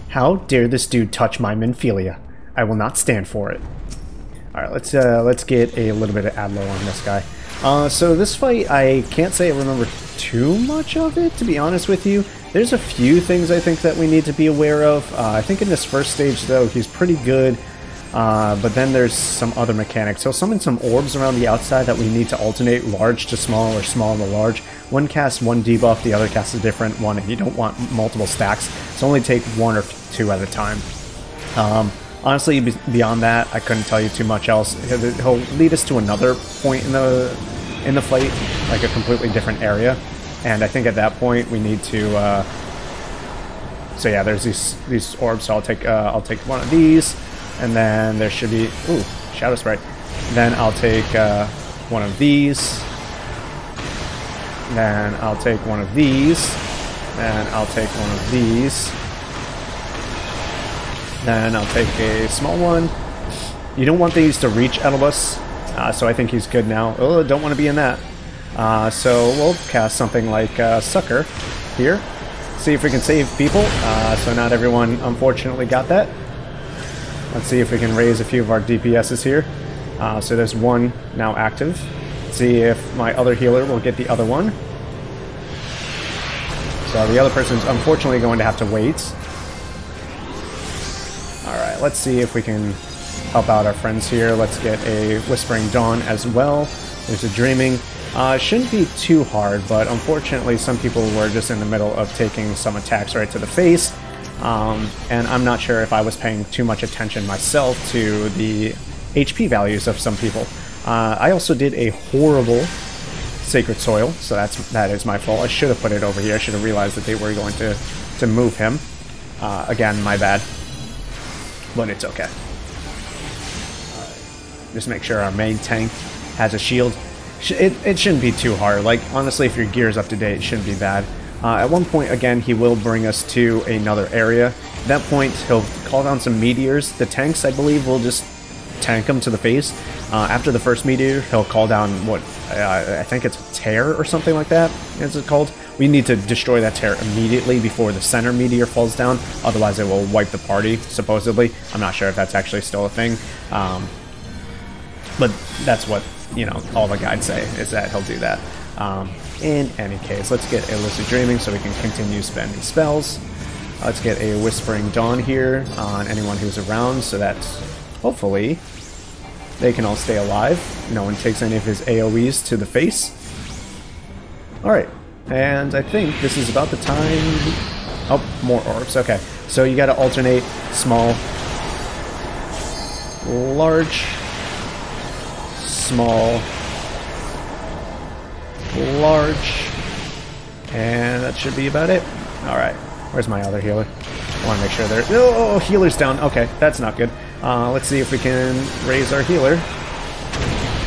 How dare this dude touch my Minfilia? I will not stand for it. Alright, let's get a little bit of Adlo on this guy. So this fight, I can't say I remember too much of it, to be honest with you. There's a few things I think that we need to be aware of. I think in this first stage, though, he's pretty good. But then there's some other mechanics. He'll summon some orbs around the outside that we need to alternate large to small or small to large. One casts one debuff, the other casts a different one, and you don't want multiple stacks. So only take one or two at a time. Honestly, beyond that, I couldn't tell you too much else. He'll lead us to another point in the fight, like a completely different area. And I think at that point we need to. So yeah, there's these orbs. So I'll take one of these. And then there should be, ooh, Shadow Sprite. Then I'll take one of these. Then I'll take one of these. Then I'll take one of these. Then I'll take a small one. You don't want these to reach Ul'dah, so I think he's good now. Oh, don't want to be in that. So we'll cast something like Sucker here. See if we can save people. So not everyone, unfortunately, got that. Let's see if we can raise a few of our DPSs here. So there's one now active. Let's see if my other healer will get the other one. So the other person's unfortunately going to have to wait. Alright, let's see if we can help out our friends here. Let's get a Whispering Dawn as well. There's a Dreaming. Shouldn't be too hard, but unfortunately some people were just in the middle of taking some attacks right to the face. And I'm not sure if I was paying too much attention myself to the HP values of some people. I also did a horrible Sacred Soil, so that is my fault. I should have put it over here. I should have realized that they were going to move him. Again, my bad. But it's okay. Just make sure our main tank has a shield. It shouldn't be too hard. Like, honestly, if your gear is up to date, it shouldn't be bad. At one point, again, he will bring us to another area. At that point, he'll call down some meteors. The tanks, I believe, will just tank them to the face. After the first meteor, he'll call down what, I think it's a tear or something like that, is it called? We need to destroy that tear immediately before the center meteor falls down. Otherwise, it will wipe the party, supposedly. I'm not sure if that's actually still a thing. But that's what, you know, all the guides say, is that he'll do that. In any case, let's get a Lucid Dreaming so we can continue spending spells. Let's get a Whispering Dawn here on anyone who's around so that hopefully they can all stay alive. No one takes any of his AoEs to the face. Alright, and I think this is about the time... Oh, more orbs, okay. So you gotta alternate small, large, small, large, and that should be about it. Alright, where's my other healer? I want to make sure they're... Oh, healer's down. Okay, that's not good. Let's see if we can raise our healer.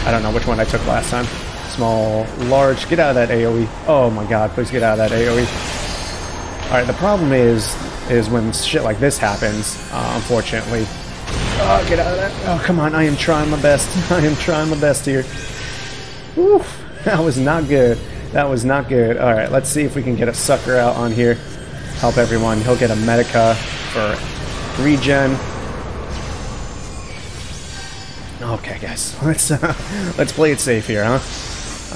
I don't know which one I took last time. Small, large, get out of that AoE. Oh my god, please get out of that AoE. Alright, the problem is when shit like this happens, unfortunately. Oh, get out of that. Oh, come on, I am trying my best. I am trying my best here. Oof. That was not good. That was not good. Alright, let's see if we can get a Sucker out on here. Help everyone. He'll get a Medica for regen. Okay, guys. Let's play it safe here, huh?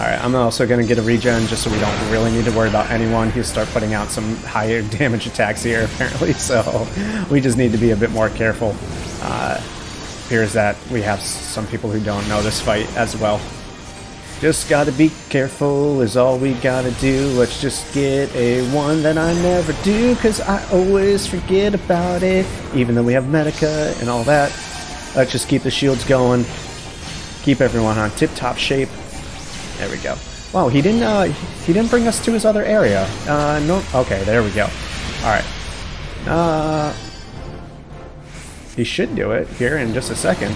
Alright, I'm also going to get a regen just so we don't really need to worry about anyone. He'll start putting out some higher damage attacks here, apparently, so we just need to be a bit more careful. Appears that we have some people who don't know this fight as well. Just gotta be careful is all we gotta do. Let's just get a one that I never do, cause I always forget about it. Even though we have Medica and all that. Let's just keep the shields going. Keep everyone on tip-top shape. There we go. Wow, he didn't bring us to his other area. No, okay, there we go. Alright. He should do it here in just a second.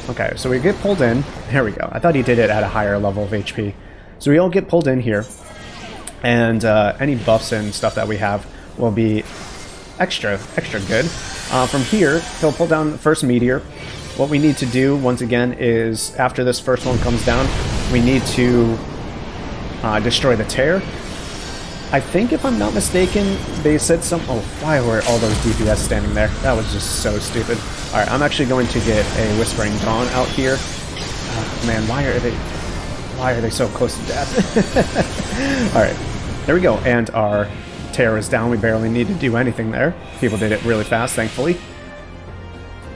Okay, so we get pulled in. There we go. I thought he did it at a higher level of HP. So we all get pulled in here. And any buffs and stuff that we have will be extra good. From here, he'll pull down the first meteor. What we need to do, once again, is after this first one comes down, we need to destroy the tear. I think if I'm not mistaken, they said oh, why were all those DPS standing there? That was just so stupid. Alright, I'm actually going to get a Whispering Dawn out here. Man, why are they so close to death? Alright, there we go, and our terror is down. We barely need to do anything there. People did it really fast, thankfully.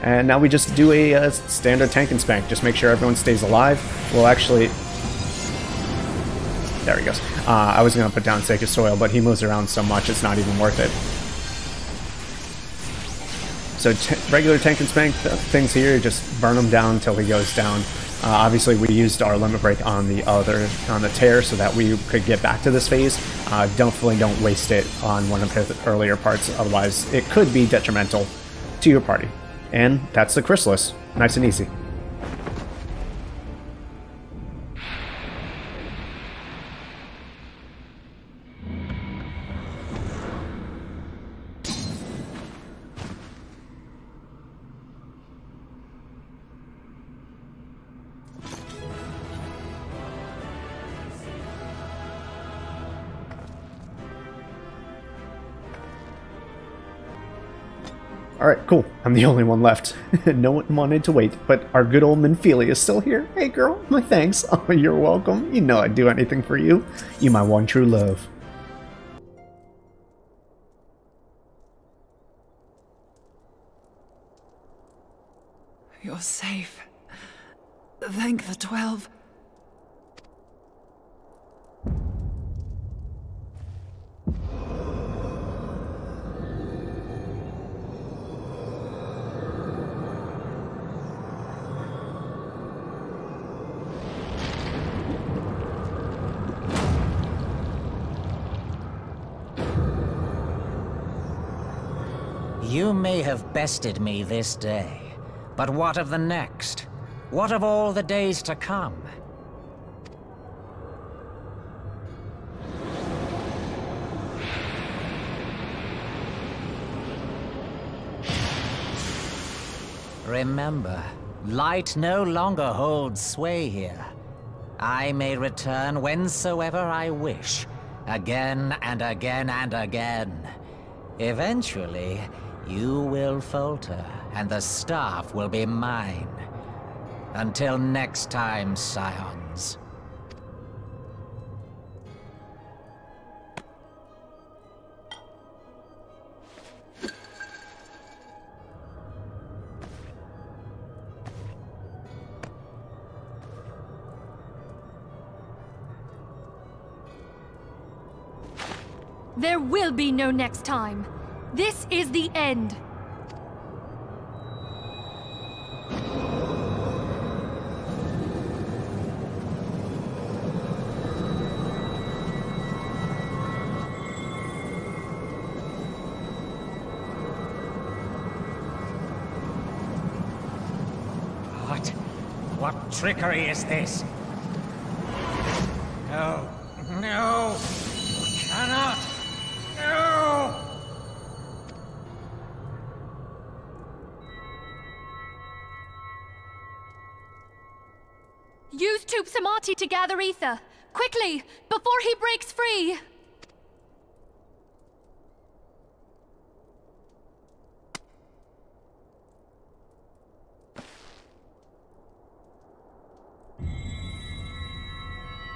And now we just do a standard tank and spank. Just make sure everyone stays alive. We'll actually... There he goes. I was going to put down Sacred Soil, but he moves around so much it's not even worth it. So regular tank and spank things here, just burn him down until he goes down. Obviously, we used our limit break on the tear so that we could get back to this phase. Definitely don't waste it on one of his earlier parts, otherwise it could be detrimental to your party. And that's the Chrysalis. Nice and easy. Alright, cool. I'm the only one left. No one wanted to wait, but our good old Minfilia is still here. Hey girl, my thanks. Oh, you're welcome. You know I'd do anything for you. You my one true love. You're safe. Thank the 12. You may have bested me this day, but what of the next? What of all the days to come? Remember, light no longer holds sway here. I may return whensoever I wish, again and again and again. Eventually, you will falter, and the staff will be mine. Until next time, Scions. There will be no next time. This is the end. What trickery is this? No. No! You cannot! No! Use Tube Samati to gather ether. Quickly, before he breaks free!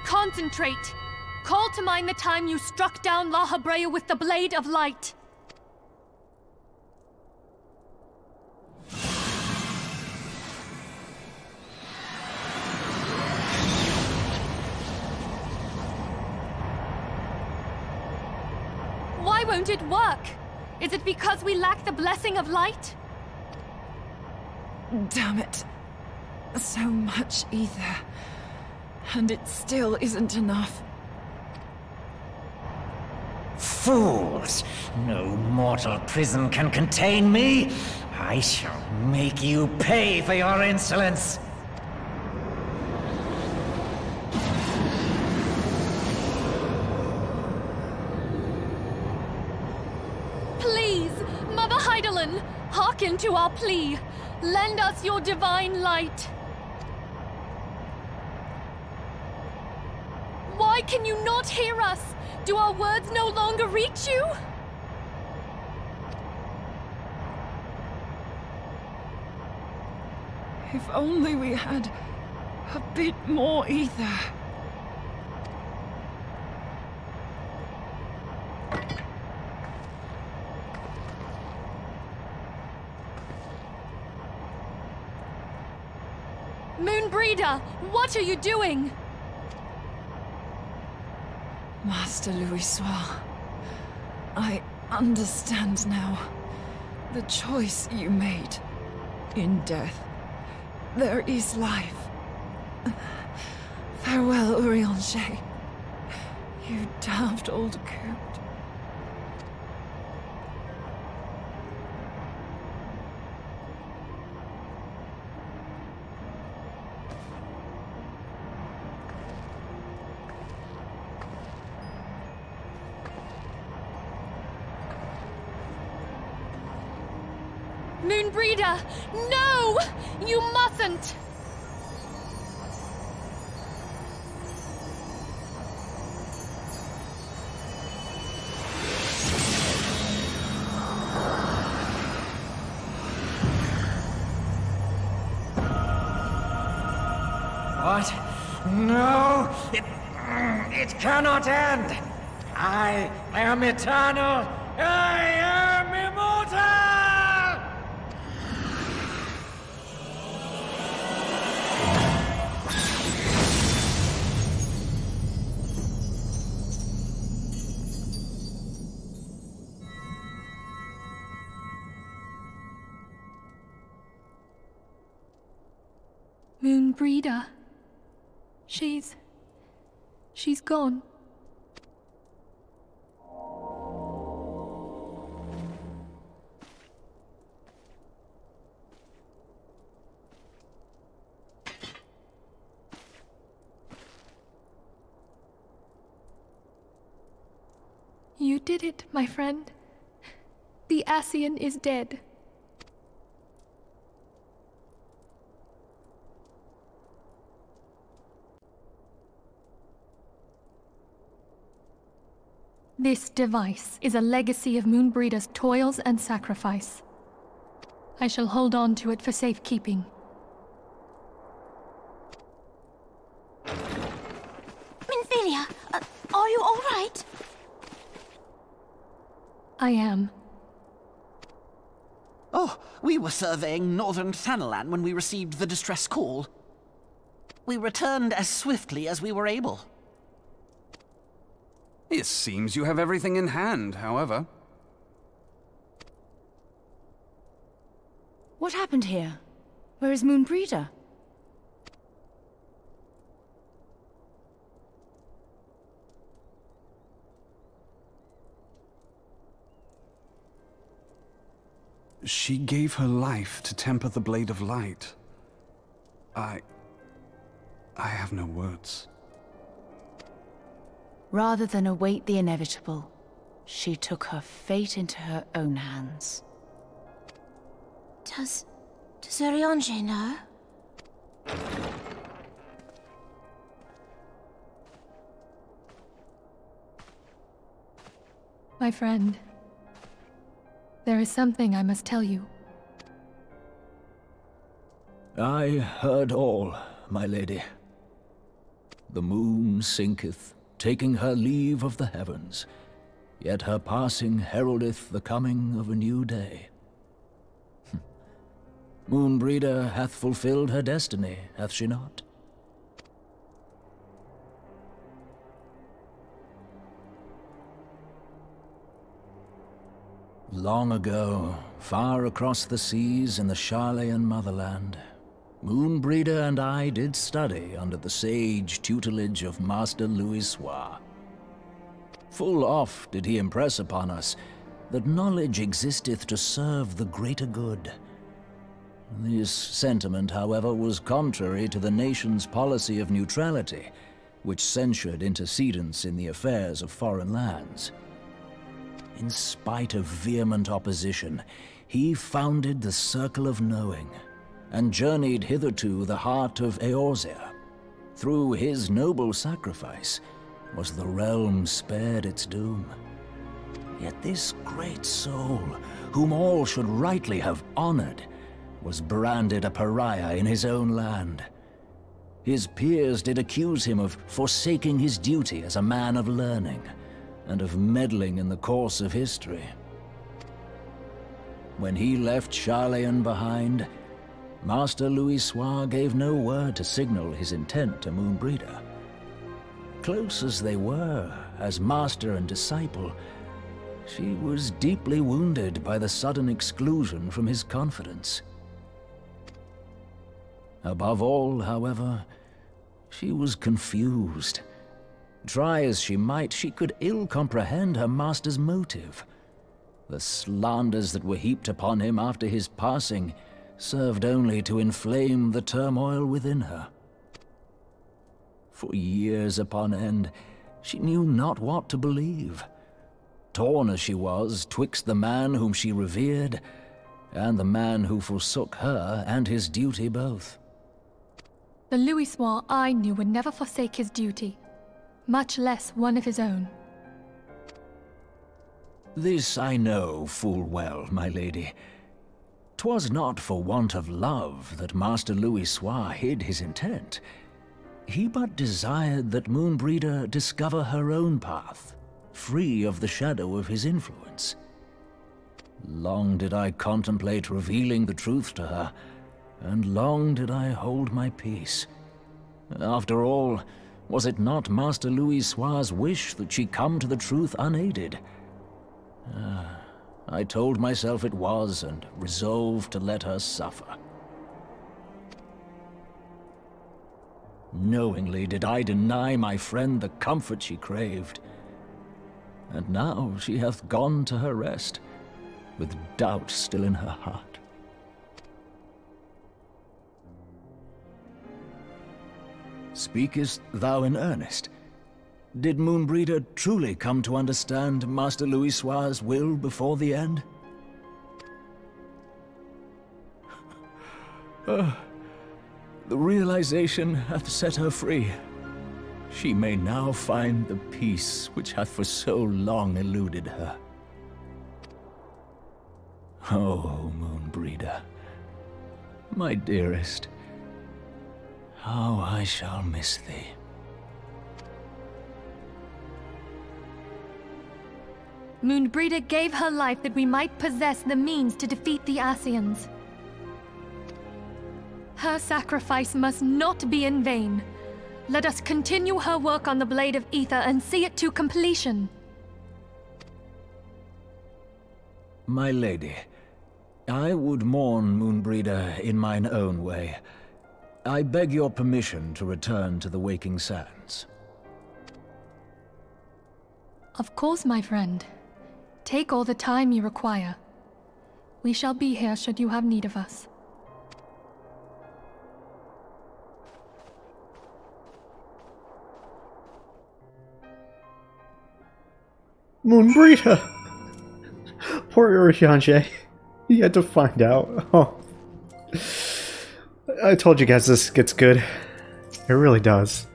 Concentrate! Call to mind the time you struck down La Habrea with the Blade of Light. Why won't it work? Is it because we lack the blessing of light? Damn it. So much ether. And it still isn't enough. Fools! No mortal prison can contain me! I shall make you pay for your insolence! Please, Mother Hydaelyn, hearken to our plea. Lend us your divine light. Why Can you not hear us? Do our words no longer reach you? If only we had a bit more ether. Moonbreeder, what are you doing? Master Louisoix, I understand now. The choice you made. In death, there is life. Farewell, Eorzea. You daft old coot. Moonbreeder, no! You mustn't! What? No! It cannot end! I am eternal! I am immortal! Moonbreeder. She's gone. You did it, my friend. The Ascian is dead. This device is a legacy of Moonbreeder's toils and sacrifice. I shall hold on to it for safekeeping. Minfilia, are you all right? I am. Oh, we were surveying northern Thanalan when we received the distress call. We returned as swiftly as we were able. It seems you have everything in hand, however. What happened here? Where is Moonbreeder? She gave her life to temper the Blade of Light. I have no words. Rather than await the inevitable, she took her fate into her own hands. Does Eorzea know? My friend, there is something I must tell you. I heard all, my lady. The moon sinketh, taking her leave of the heavens, yet her passing heraldeth the coming of a new day. Moonbreeder hath fulfilled her destiny, hath she not? Long ago, far across the seas in the Sharlayan motherland, Moonbreeder and I did study under the sage tutelage of Master Louisoix. Full oft did he impress upon us that knowledge existeth to serve the greater good. This sentiment, however, was contrary to the nation's policy of neutrality, which censured intercedence in the affairs of foreign lands. In spite of vehement opposition, he founded the Circle of Knowing, and journeyed hither to the heart of Eorzea. Through his noble sacrifice, was the realm spared its doom. Yet this great soul, whom all should rightly have honored, was branded a pariah in his own land. His peers did accuse him of forsaking his duty as a man of learning, and of meddling in the course of history. When he left Sharlayan behind, Master Louisoix gave no word to signal his intent to Moonbreeder. Close as they were, as master and disciple, she was deeply wounded by the sudden exclusion from his confidence. Above all, however, she was confused. Try as she might, she could ill comprehend her master's motive. The slanders that were heaped upon him after his passing served only to inflame the turmoil within her. For years upon end, she knew not what to believe. Torn as she was twixt the man whom she revered, and the man who forsook her and his duty both. The Louisoix I knew would never forsake his duty, much less one of his own. This I know full well, my lady. 'Twas not for want of love that Master Louisoix hid his intent. He but desired that Moonbreeder discover her own path, free of the shadow of his influence. Long did I contemplate revealing the truth to her, and long did I hold my peace. After all, was it not Master Louisoix's wish that she come to the truth unaided? I told myself it was, and resolved to let her suffer. Knowingly did I deny my friend the comfort she craved. And now she hath gone to her rest, with doubt still in her heart. Speakest thou in earnest? Did Moonbreeder truly come to understand Master Louisoix's will before the end? The realization hath set her free. She may now find the peace which hath for so long eluded her. Oh, Moonbreeder, my dearest, how I shall miss thee. Moonbreeder gave her life that we might possess the means to defeat the Scions. Her sacrifice must not be in vain. Let us continue her work on the Blade of Ether and see it to completion. My lady, I would mourn Moonbreeder in mine own way. I beg your permission to return to the Waking Sands. Of course, my friend. Take all the time you require. We shall be here should you have need of us. Moonbreeder! Poor Eorzea. He had to find out. Oh. I told you guys this gets good. It really does.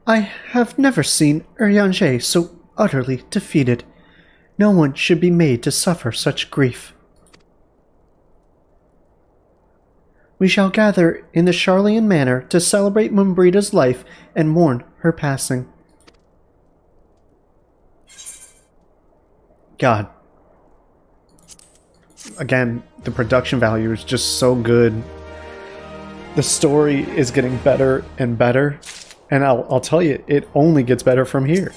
I have never seen Eorzea so utterly defeated. No one should be made to suffer such grief. We shall gather in the Sharlayan manor to celebrate Moonbreeder's life and mourn her passing. God. Again, the production value is just so good. The story is getting better and better. And I'll tell you, it only gets better from here.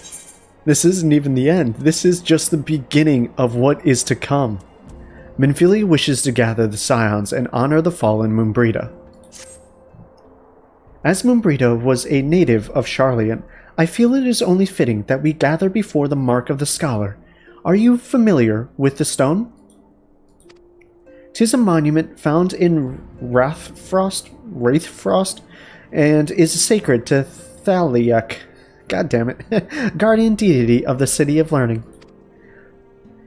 This isn't even the end. This is just the beginning of what is to come. Minfilia wishes to gather the Scions and honor the fallen Moonbreeder. As Moonbreeder was a native of Sharlayan, I feel it is only fitting that we gather before the Mark of the Scholar. Are you familiar with the stone? 'Tis a monument found in Wraithfrost, and is sacred to Thaliak, god damn it, guardian deity of the City of Learning.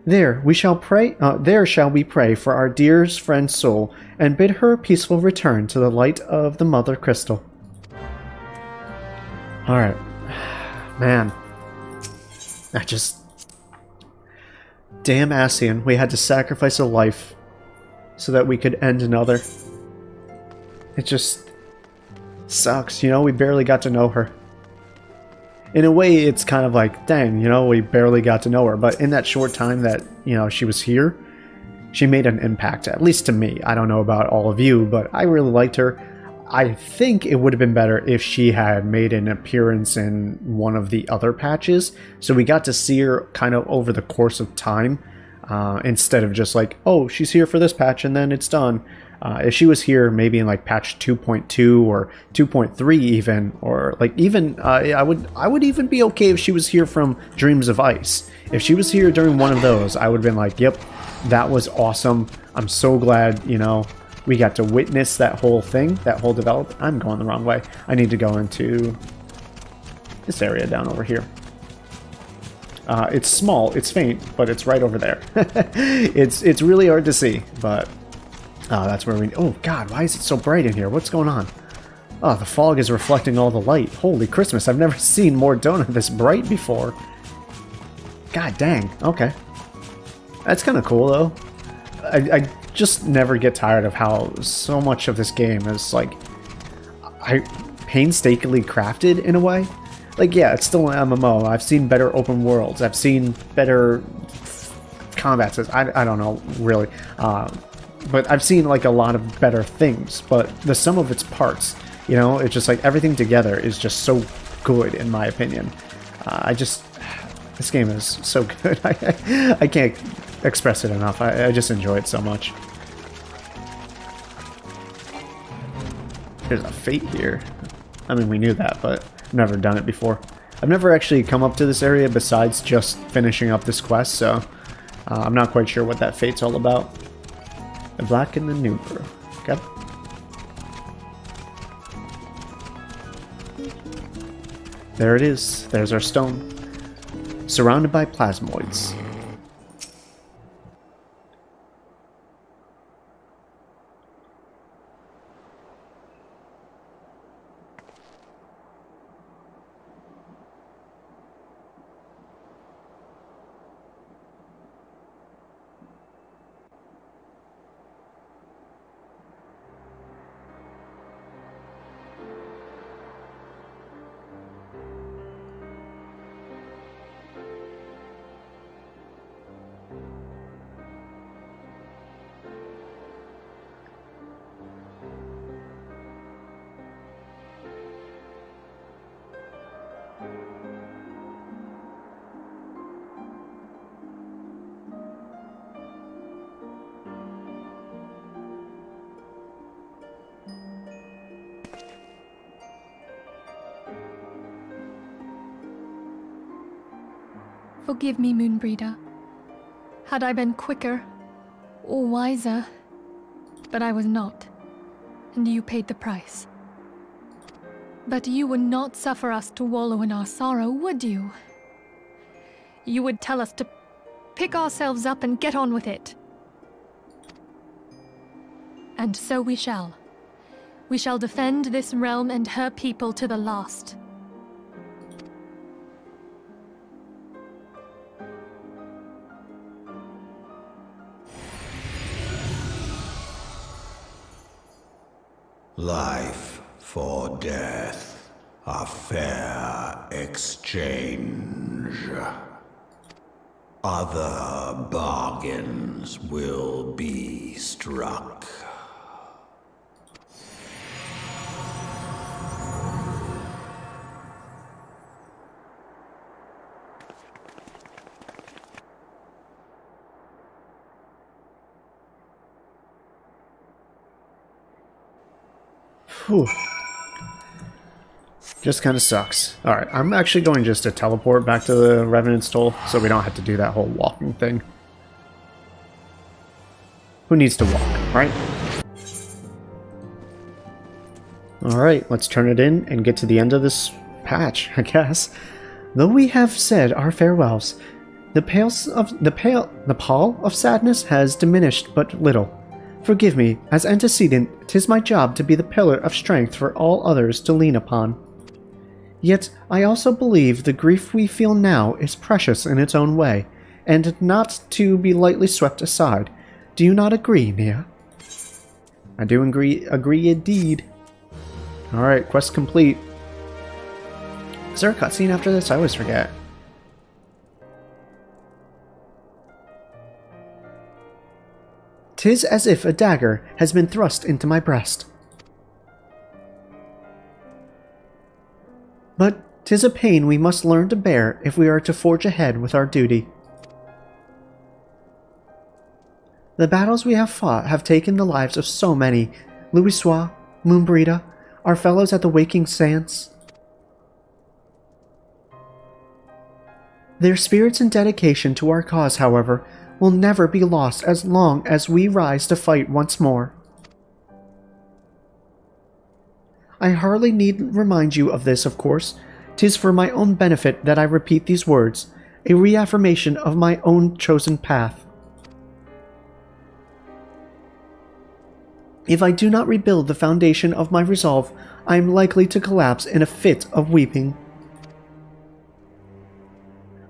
There we shall pray. There shall we pray for our dear friend's soul, and bid her a peaceful return to the light of the Mother Crystal. All right, man. I just, damn Ascian, we had to sacrifice a life so that we could end another. It just sucks, you know. We barely got to know her. In a way, it's kind of like, dang, you know, we barely got to know her. But in that short time that, you know, she was here, she made an impact, at least to me. I don't know about all of you, but I really liked her. I think it would have been better if she had made an appearance in one of the other patches. So we got to see her kind of over the course of time, instead of just like, oh, she's here for this patch and then it's done. If she was here maybe in like patch 2.2 or 2.3 even, or like even I would even be okay if she was here from Dreams of Ice. If she was here during one of those, I would have been like, yep, that was awesome. I'm so glad, you know, we got to witness that whole thing, that whole development. I'm going the wrong way. I need to go into this area down over here. It's small, it's faint, but it's right over there. It's really hard to see, but that's where we... Oh, God, why is it so bright in here? What's going on? Oh, the fog is reflecting all the light. Holy Christmas, I've never seen Mordona this bright before. God dang, okay. That's kind of cool, though. I just never get tired of how so much of this game is, like, painstakingly crafted, in a way. Like, yeah, it's still an MMO. I've seen better open worlds. I've seen better combat systems. I don't know, really. But I've seen, like, a lot of better things. But the sum of its parts, you know, it's just, like, everything together is just so good, in my opinion. This game is so good. I can't express it enough. I just enjoy it so much. There's a fate here. I mean, we knew that, but I've never done it before. I've never actually come up to this area besides just finishing up this quest, so I'm not quite sure what that fate's all about. The black and the new brew. Okay. There it is. There's our stone. Surrounded by plasmoids. Forgive me, Moonbreeder. Had I been quicker or wiser, but I was not, and you paid the price. But you would not suffer us to wallow in our sorrow, would you? You would tell us to pick ourselves up and get on with it. And so we shall. We shall defend this realm and her people to the last. Life for death, a fair exchange. Other bargains will be struck. Whew. Just kind of sucks. Alright, I'm actually going just to teleport back to the Revenant's Toll, so we don't have to do that whole walking thing. Who needs to walk, right? Alright, let's turn it in and get to the end of this patch, I guess. Though we have said our farewells, the pall of sadness has diminished but little. Forgive me, as antecedent, 'tis my job to be the pillar of strength for all others to lean upon. Yet I also believe the grief we feel now is precious in its own way, and not to be lightly swept aside. Do you not agree, Nia? I do agree indeed. Alright, quest complete. Is there a cutscene after this? I always forget. "'Tis as if a dagger has been thrust into my breast. But 'tis a pain we must learn to bear if we are to forge ahead with our duty. The battles we have fought have taken the lives of so many. Louisoix, Moonbrita, our fellows at the Waking Scions. Their spirits and dedication to our cause, however, will never be lost as long as we rise to fight once more. I hardly need remind you of this, of course. 'Tis for my own benefit that I repeat these words, a reaffirmation of my own chosen path. If I do not rebuild the foundation of my resolve, I am likely to collapse in a fit of weeping.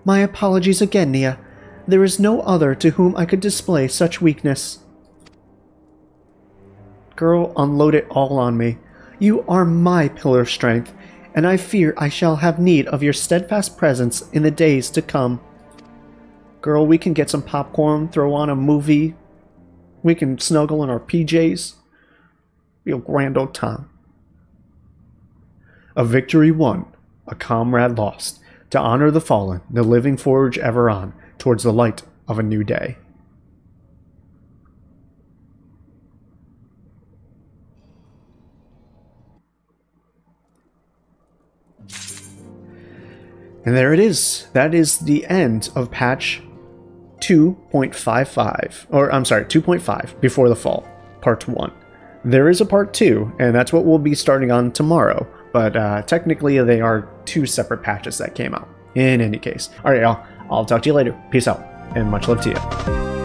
My apologies again, Nia. There is no other to whom I could display such weakness." Girl, unload it all on me. You are my pillar of strength, and I fear I shall have need of your steadfast presence in the days to come. Girl, we can get some popcorn, throw on a movie. We can snuggle in our PJs. Be a grand old time. A victory won, a comrade lost. To honor the fallen, the living forge ever on, towards the light of a new day. And there it is. That is the end of patch 2.55. Or, I'm sorry, 2.5, Before the Fall, part 1. There is a part 2, and that's what we'll be starting on tomorrow. But technically, they are two separate patches that came out. In any case. Alright, y'all. I'll talk to you later. Peace out, and much love to you.